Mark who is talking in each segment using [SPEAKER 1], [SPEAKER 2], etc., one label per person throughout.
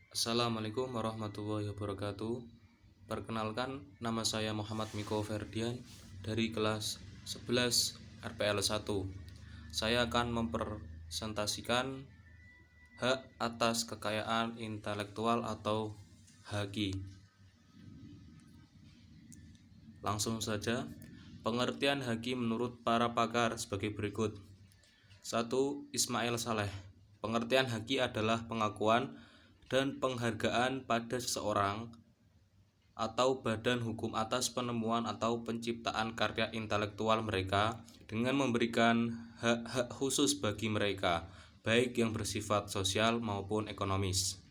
[SPEAKER 1] Assalamualaikum warahmatullahi wabarakatuh. Perkenalkan, nama saya Muhammad Miko Ferdian dari kelas 11 RPL 1. Saya akan mempresentasikan hak atas kekayaan intelektual atau HAKI. Langsung saja, pengertian HAKI menurut para pakar sebagai berikut. 1. Ismail Saleh. Pengertian HAKI adalah pengakuan dan penghargaan pada seseorang atau badan hukum atas penemuan atau penciptaan karya intelektual mereka dengan memberikan hak-hak khusus bagi mereka, baik yang bersifat sosial maupun ekonomis.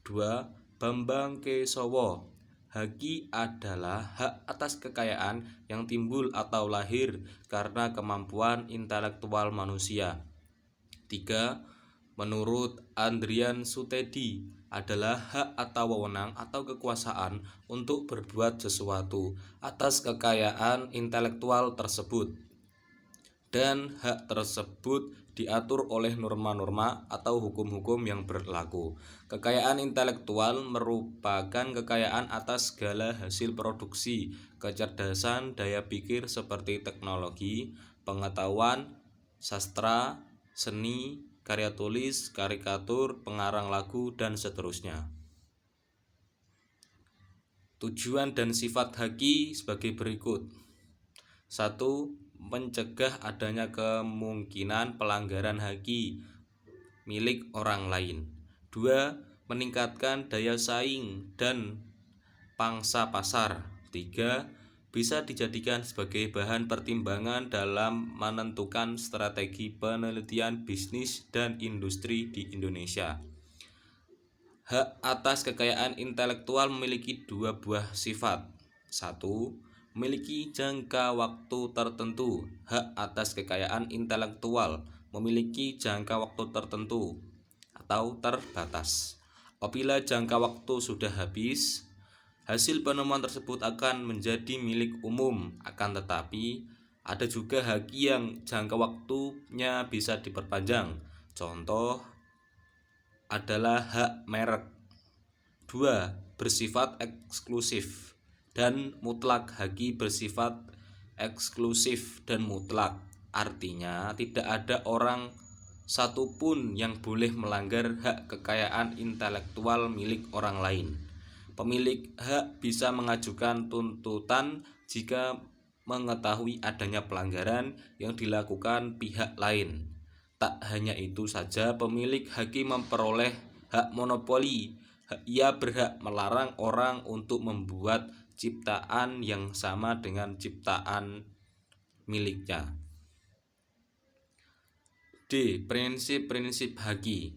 [SPEAKER 1] 2. Bambang Kesowo. HAKI adalah hak atas kekayaan yang timbul atau lahir karena kemampuan intelektual manusia. 3. Menurut Andrian Sutedi, adalah hak atau wewenang atau kekuasaan untuk berbuat sesuatu atas kekayaan intelektual tersebut, dan hak tersebut diatur oleh norma-norma atau hukum-hukum yang berlaku. Kekayaan intelektual merupakan kekayaan atas segala hasil produksi, kecerdasan, daya pikir seperti teknologi, pengetahuan, sastra, seni, karya tulis, karikatur, pengarang lagu, dan seterusnya. Tujuan dan sifat HAKI sebagai berikut. 1. Mencegah adanya kemungkinan pelanggaran HAKI milik orang lain. 2. Meningkatkan daya saing dan pangsa pasar. 3. Bisa dijadikan sebagai bahan pertimbangan dalam menentukan strategi penelitian bisnis dan industri di Indonesia. Hak atas kekayaan intelektual memiliki dua buah sifat. 1. Memiliki jangka waktu tertentu. Hak atas kekayaan intelektual memiliki jangka waktu tertentu atau terbatas. Apabila jangka waktu sudah habis, hasil penemuan tersebut akan menjadi milik umum. Akan tetapi, ada juga HAKI yang jangka waktunya bisa diperpanjang. Contoh adalah hak merek. 2. Bersifat eksklusif dan mutlak. HAKI bersifat eksklusif dan mutlak. Artinya, tidak ada orang satupun yang boleh melanggar hak kekayaan intelektual milik orang lain. Pemilik hak bisa mengajukan tuntutan jika mengetahui adanya pelanggaran yang dilakukan pihak lain. Tak hanya itu saja, pemilik HAKI memperoleh hak monopoli. Ia berhak melarang orang untuk membuat ciptaan yang sama dengan ciptaan miliknya. D. Prinsip-prinsip HAKI.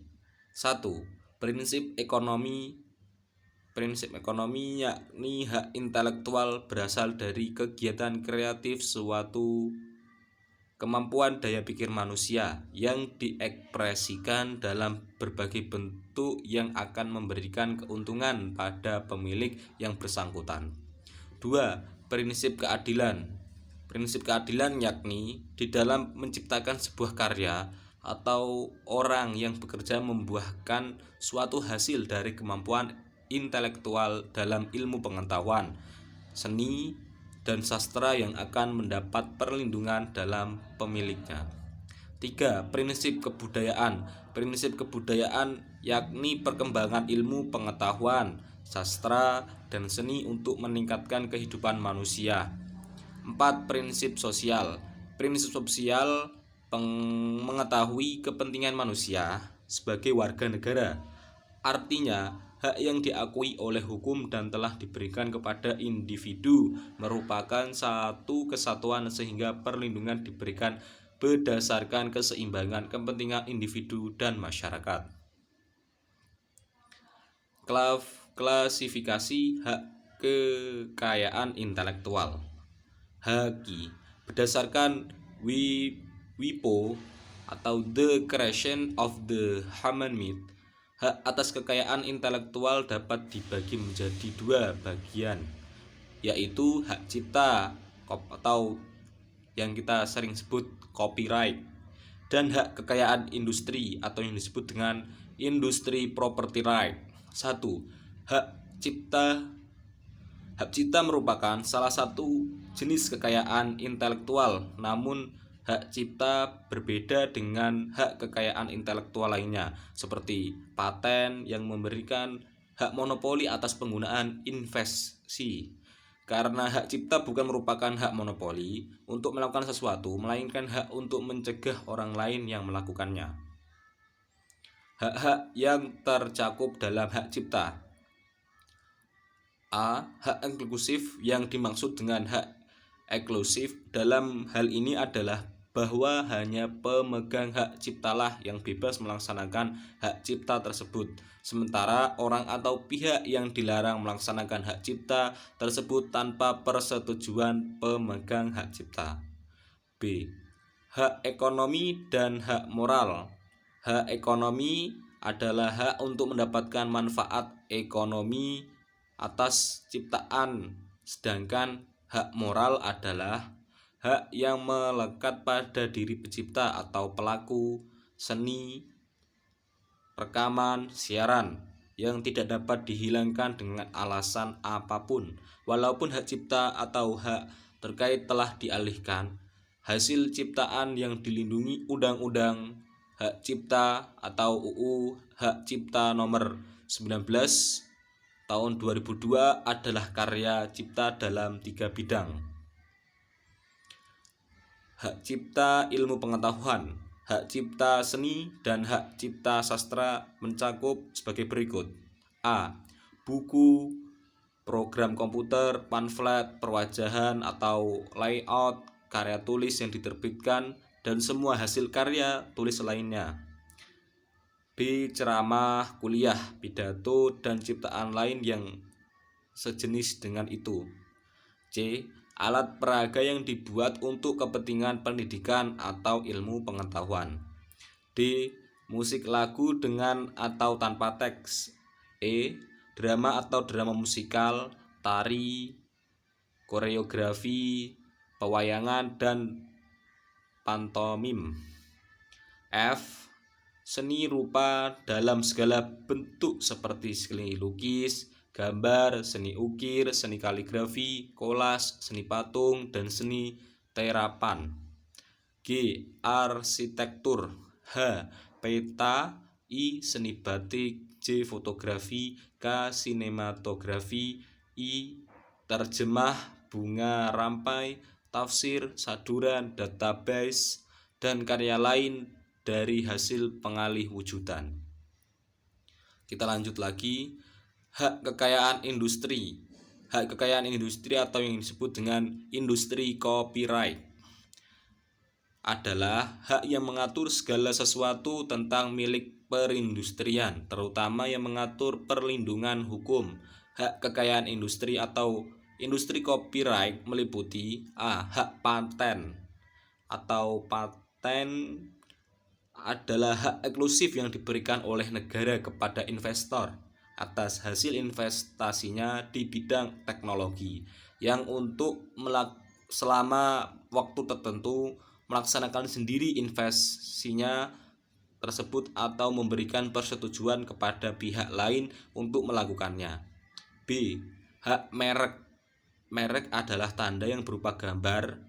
[SPEAKER 1] 1. Prinsip ekonomi. Prinsip ekonomi yakni hak intelektual berasal dari kegiatan kreatif suatu kemampuan daya pikir manusia yang diekspresikan dalam berbagai bentuk yang akan memberikan keuntungan pada pemilik yang bersangkutan. 2. Prinsip keadilan. Prinsip keadilan yakni di dalam menciptakan sebuah karya atau orang yang bekerja membuahkan suatu hasil dari kemampuan intelektual dalam ilmu pengetahuan, seni, dan sastra yang akan mendapat perlindungan dalam pemiliknya. 3. Prinsip kebudayaan. Prinsip kebudayaan yakni perkembangan ilmu pengetahuan, sastra, dan seni untuk meningkatkan kehidupan manusia. 4. Prinsip sosial. Prinsip sosial mengetahui kepentingan manusia sebagai warga negara. Artinya, hak yang diakui oleh hukum dan telah diberikan kepada individu merupakan satu kesatuan sehingga perlindungan diberikan berdasarkan keseimbangan kepentingan individu dan masyarakat. Klasifikasi hak kekayaan intelektual. HAKI berdasarkan WIPO atau The Creation of the Human Myth. Hak atas kekayaan intelektual dapat dibagi menjadi dua bagian, yaitu hak cipta atau yang kita sering sebut copyright, dan hak kekayaan industri atau yang disebut dengan industri property right. 1. Hak cipta. Hak cipta merupakan salah satu jenis kekayaan intelektual, namun hak cipta berbeda dengan hak kekayaan intelektual lainnya, seperti paten yang memberikan hak monopoli atas penggunaan invensi. Karena hak cipta bukan merupakan hak monopoli untuk melakukan sesuatu, melainkan hak untuk mencegah orang lain yang melakukannya. Hak-hak yang tercakup dalam hak cipta. A. Hak eksklusif. Yang dimaksud dengan hak eksklusif dalam hal ini adalah bahwa hanya pemegang hak ciptalah yang bebas melaksanakan hak cipta tersebut, sementara orang atau pihak yang dilarang melaksanakan hak cipta tersebut tanpa persetujuan pemegang hak cipta. B. Hak ekonomi dan hak moral. Hak ekonomi adalah hak untuk mendapatkan manfaat ekonomi atas ciptaan, sedangkan hak moral adalah hak yang melekat pada diri pencipta atau pelaku seni, rekaman, siaran yang tidak dapat dihilangkan dengan alasan apapun. Walaupun hak cipta atau hak terkait telah dialihkan, hasil ciptaan yang dilindungi Undang-Undang Hak Cipta atau UU Hak Cipta Nomor 19 tahun 2002 adalah karya cipta dalam 3 bidang. Hak cipta ilmu pengetahuan, hak cipta seni, dan hak cipta sastra mencakup sebagai berikut. A. Buku, program komputer, pamflet, perwajahan atau layout, karya tulis yang diterbitkan, dan semua hasil karya tulis lainnya. B. Ceramah, kuliah, pidato, dan ciptaan lain yang sejenis dengan itu. C. Alat peraga yang dibuat untuk kepentingan pendidikan atau ilmu pengetahuan. D. Musik lagu dengan atau tanpa teks. E. Drama atau drama musikal, tari, koreografi, pewayangan, dan pantomim. F. Seni rupa dalam segala bentuk seperti seni lukis, gambar, seni ukir, seni kaligrafi, kolas, seni patung, dan seni terapan. G. Arsitektur. H. Peta. I. Seni batik. J. Fotografi. K. Sinematografi. I. Terjemah, bunga rampai, tafsir, saduran, database, dan karya lain dari hasil pengalih wujudan. Kita lanjut lagi. Hak kekayaan industri. Hak kekayaan industri atau yang disebut dengan industri copyright adalah hak yang mengatur segala sesuatu tentang milik perindustrian, terutama yang mengatur perlindungan hukum. Hak kekayaan industri atau industri copyright meliputi A. Hak paten atau paten adalah hak eksklusif yang diberikan oleh negara kepada investor atas hasil investasinya di bidang teknologi yang untuk selama waktu tertentu melaksanakan sendiri investasinya tersebut atau memberikan persetujuan kepada pihak lain untuk melakukannya. B. Hak merek. Merek adalah tanda yang berupa gambar,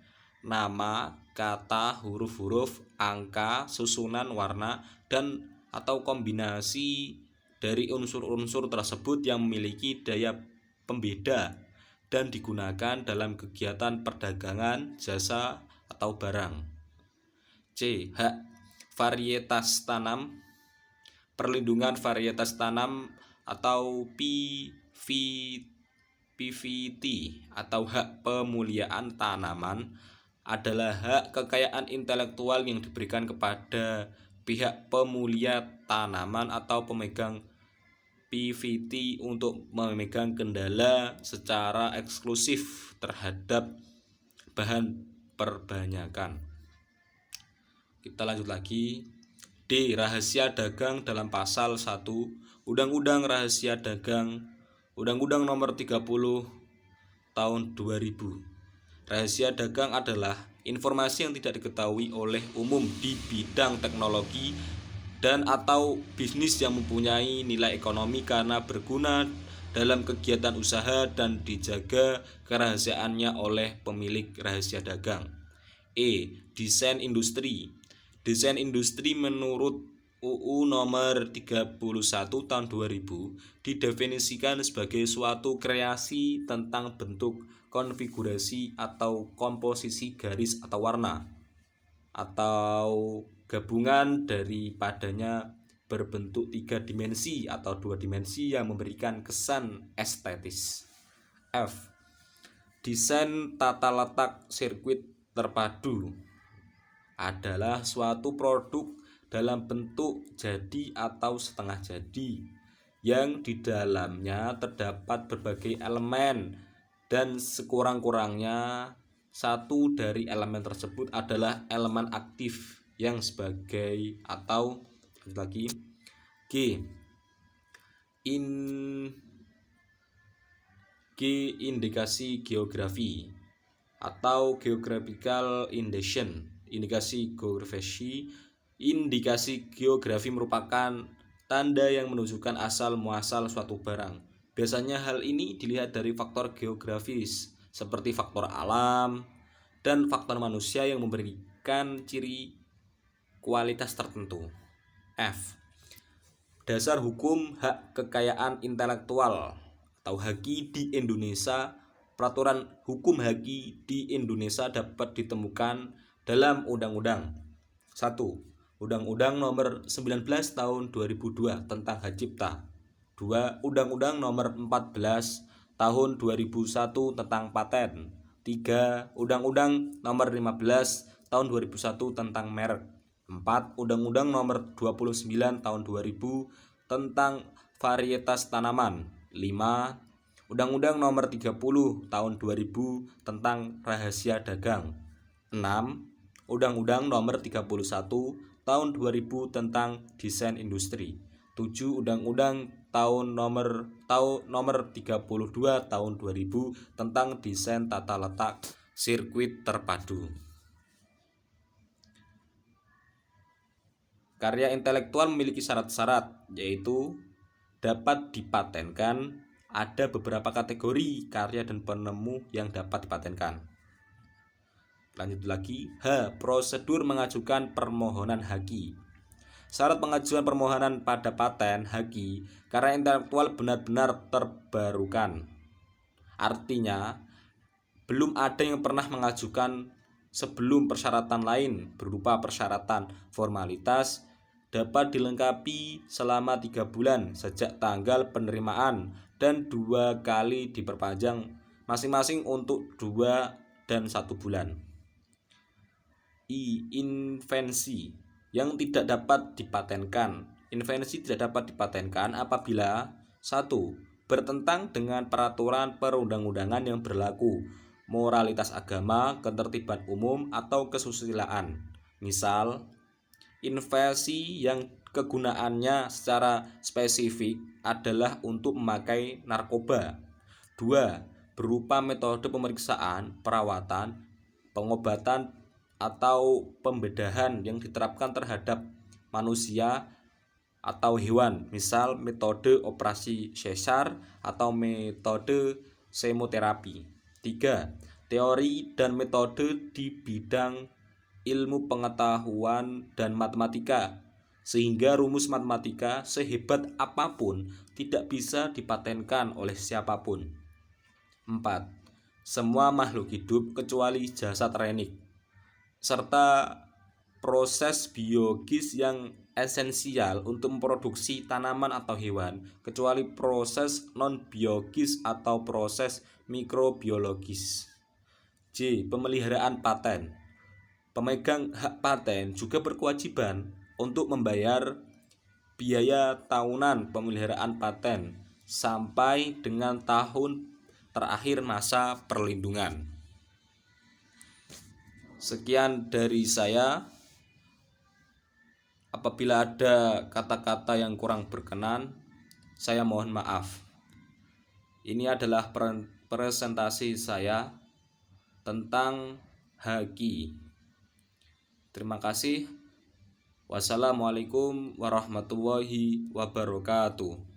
[SPEAKER 1] nama, kata, huruf-huruf, angka, susunan warna, dan atau kombinasi dari unsur-unsur tersebut yang memiliki daya pembeda dan digunakan dalam kegiatan perdagangan, jasa, atau barang. C. Hak varietas tanam. Perlindungan varietas tanam atau PVT atau hak pemuliaan tanaman adalah hak kekayaan intelektual yang diberikan kepada pihak pemulia tanaman atau pemegang PVT untuk memegang kendala secara eksklusif terhadap bahan perbanyakan. Kita lanjut lagi. D. Rahasia dagang dalam pasal 1 Undang-Undang Rahasia Dagang, Undang-Undang Nomor 30 Tahun 2000. Rahasia dagang adalah informasi yang tidak diketahui oleh umum di bidang teknologi dan atau bisnis yang mempunyai nilai ekonomi karena berguna dalam kegiatan usaha dan dijaga kerahasiaannya oleh pemilik rahasia dagang. Desain industri. Desain industri menurut UU nomor 31 tahun 2000 didefinisikan sebagai suatu kreasi tentang bentuk, konfigurasi atau komposisi garis atau warna atau gabungan daripadanya berbentuk 3 dimensi atau 2 dimensi yang memberikan kesan estetis. Desain tata letak sirkuit terpadu adalah suatu produk dalam bentuk jadi atau setengah jadi yang di dalamnya terdapat berbagai elemen dan sekurang-kurangnya satu dari elemen tersebut adalah elemen aktif yang sebagai atau lagi indikasi geografi atau geographical indication. Indikasi geografi merupakan tanda yang menunjukkan asal muasal suatu barang. Biasanya hal ini dilihat dari faktor geografis seperti faktor alam dan faktor manusia yang memberikan ciri kualitas tertentu. Dasar hukum hak kekayaan intelektual atau HAKI di Indonesia. Peraturan hukum HAKI di Indonesia dapat ditemukan dalam Undang-Undang 1. Undang-Undang nomor 19 tahun 2002 tentang Hak Cipta. 2. Undang-Undang nomor 14 tahun 2001 tentang paten. 3. Undang-Undang nomor 15 tahun 2001 tentang merek. 4. Undang-Undang nomor 29 tahun 2000 tentang varietas tanaman. 5. Undang-Undang nomor 30 tahun 2000 tentang rahasia dagang. 6. Undang-Undang nomor 31 tahun 2000 tentang desain industri. 7. Undang-Undang nomor 32 tahun 2000 tentang desain tata letak sirkuit terpadu. Karya intelektual memiliki syarat-syarat, yaitu dapat dipatenkan. Ada beberapa kategori karya dan penemu yang dapat dipatenkan. Lanjut lagi. Prosedur mengajukan permohonan HAKI. Syarat pengajuan permohonan pada paten HAKI karya intelektual benar-benar terbarukan. Artinya, belum ada yang pernah mengajukan sebelum persyaratan lain berupa persyaratan formalitas dapat dilengkapi selama 3 bulan sejak tanggal penerimaan dan 2 kali diperpanjang masing-masing untuk 2 dan 1 bulan. Invensi yang tidak dapat dipatenkan. Invensi tidak dapat dipatenkan apabila 1. Bertentang dengan peraturan perundang-undangan yang berlaku, moralitas agama, ketertiban umum, atau kesusilaan. Misal, invensi yang kegunaannya secara spesifik adalah untuk memakai narkoba. 2. Berupa metode pemeriksaan, perawatan, pengobatan, atau pembedahan yang diterapkan terhadap manusia atau hewan, misal metode operasi sesar atau metode semoterapi. 3. Teori dan metode di bidang ilmu pengetahuan dan matematika, sehingga rumus matematika sehebat apapun tidak bisa dipatenkan oleh siapapun. 4. Semua makhluk hidup kecuali jasad renik serta proses biologis yang esensial untuk memproduksi tanaman atau hewan, kecuali proses non-biologis atau proses mikrobiologis. Pemeliharaan paten. Pemegang hak paten juga berkewajiban untuk membayar biaya tahunan pemeliharaan paten sampai dengan tahun terakhir masa perlindungan. Sekian dari saya. Apabila ada kata-kata yang kurang berkenan, saya mohon maaf. Ini adalah presentasi saya tentang HAKI. Terima kasih. Wassalamualaikum warahmatullahi wabarakatuh.